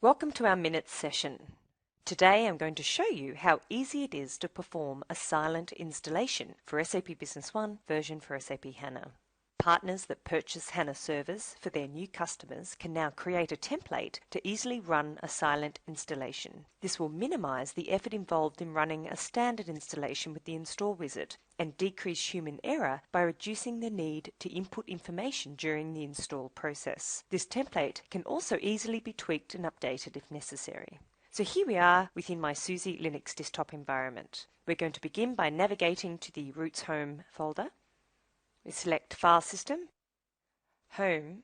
Welcome to our minutes session. Today I'm going to show you how easy it is to perform a silent installation for SAP Business One version for SAP HANA. Partners that purchase HANA servers for their new customers can now create a template to easily run a silent installation. This will minimize the effort involved in running a standard installation with the install wizard and decrease human error by reducing the need to input information during the install process. This template can also easily be tweaked and updated if necessary. So here we are within my SUSE Linux desktop environment. We're going to begin by navigating to the Roots Home folder. We select File System, Home,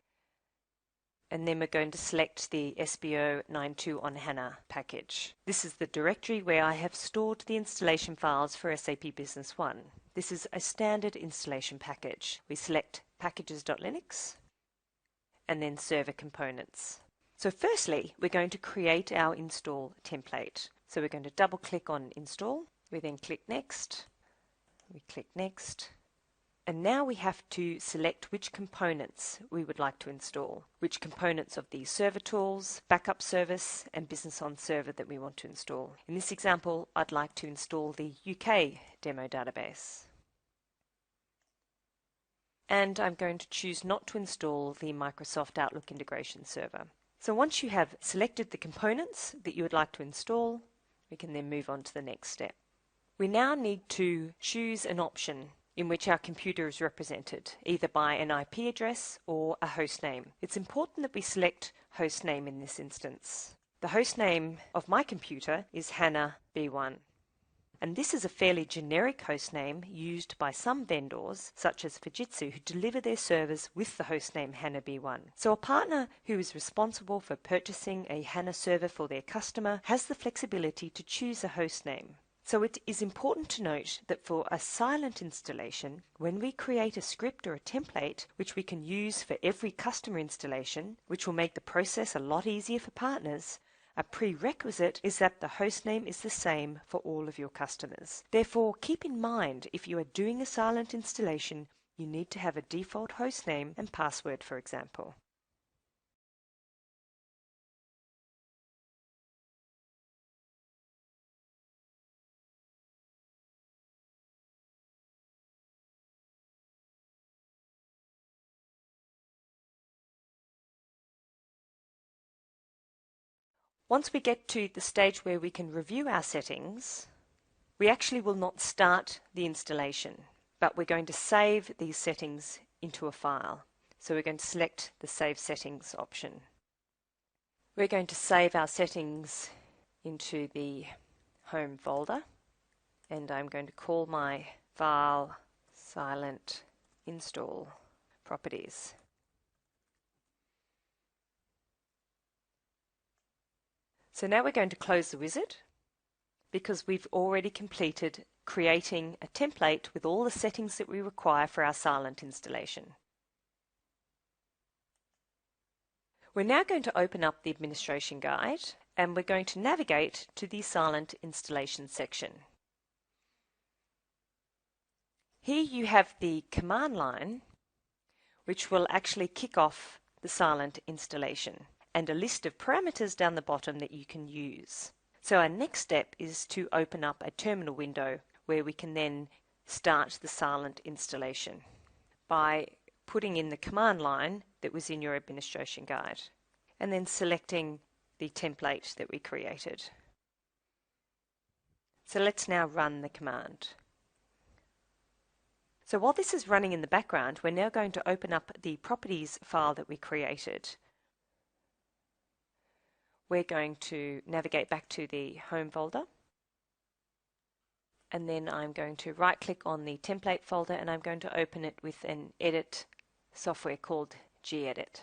and then we're going to select the SBO 92 on HANA package. This is the directory where I have stored the installation files for SAP Business One. This is a standard installation package. We select packages.linux and then server components. So firstly, we're going to create our install template. So we're going to double click on install. We then click next. We click next. And now we have to select which components we would like to install, which components of the server tools, backup service, and Business On server that we want to install. In this example, I'd like to install the UK demo database. And I'm going to choose not to install the Microsoft Outlook integration server. So once you have selected the components that you would like to install, we can then move on to the next step. We now need to choose an option in which our computer is represented, either by an IP address or a host name. It's important that we select host name in this instance. The host name of my computer is HANA B1. And this is a fairly generic host name used by some vendors, such as Fujitsu, who deliver their servers with the host name HANA B1. So a partner who is responsible for purchasing a HANA server for their customer has the flexibility to choose a host name. So it is important to note that for a silent installation, when we create a script or a template which we can use for every customer installation, which will make the process a lot easier for partners, a prerequisite is that the hostname is the same for all of your customers. Therefore, keep in mind if you are doing a silent installation, you need to have a default hostname and password, for example. Once we get to the stage where we can review our settings, we actually will not start the installation, but we're going to save these settings into a file. So we're going to select the Save Settings option. We're going to save our settings into the Home folder, and I'm going to call my file Silent Install Properties. So now we're going to close the wizard because we've already completed creating a template with all the settings that we require for our silent installation. We're now going to open up the administration guide and we're going to navigate to the silent installation section. Here you have the command line which will actually kick off the silent installation, and a list of parameters down the bottom that you can use. So our next step is to open up a terminal window where we can then start the silent installation by putting in the command line that was in your administration guide and then selecting the template that we created. So let's now run the command. So while this is running in the background, we're now going to open up the properties file that we created. We're going to navigate back to the Home folder, and then I'm going to right click on the template folder and I'm going to open it with an edit software called gedit.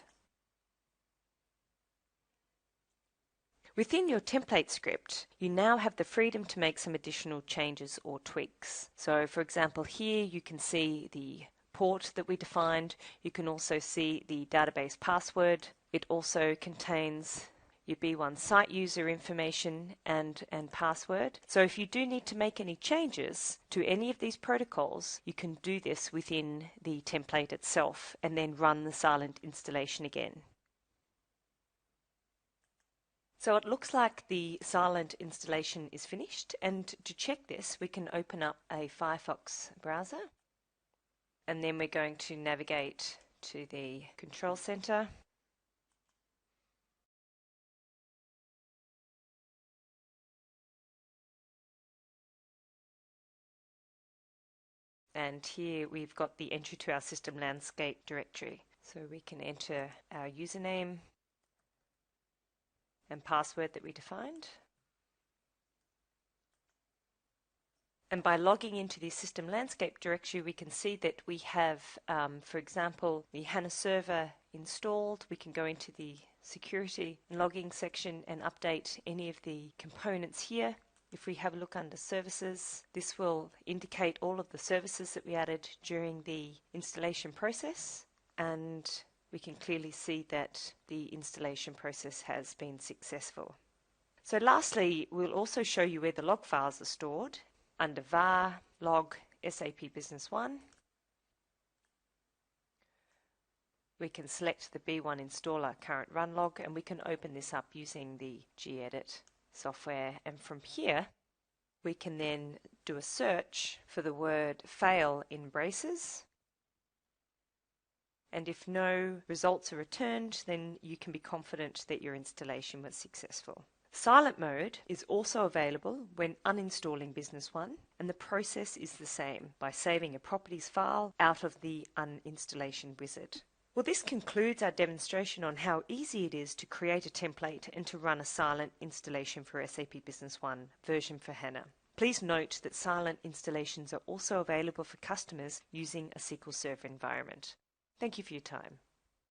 Within your template script, you now have the freedom to make some additional changes or tweaks. So for example, here you can see the port that we defined. You can also see the database password. It also contains your B1 site user information and password. So if you do need to make any changes to any of these protocols, you can do this within the template itself and then run the silent installation again. So it looks like the silent installation is finished, and to check this we can open up a Firefox browser, and then we're going to navigate to the control center. And here we've got the entry to our system landscape directory. So we can enter our username and password that we defined. And by logging into the system landscape directory, we can see that we have, for example, the HANA server installed. We can go into the security and logging section and update any of the components here. If we have a look under services, this will indicate all of the services that we added during the installation process, and we can clearly see that the installation process has been successful. So lastly, we'll also show you where the log files are stored. Under var, log, SAP Business One, we can select the B1 installer current run log, and we can open this up using the gedit software, and from here we can then do a search for the word fail in braces, and if no results are returned, then you can be confident that your installation was successful. Silent mode is also available when uninstalling Business One, and the process is the same by saving a properties file out of the uninstallation wizard. Well, this concludes our demonstration on how easy it is to create a template and to run a silent installation for SAP Business One version for HANA. Please note that silent installations are also available for customers using a SQL Server environment. Thank you for your time.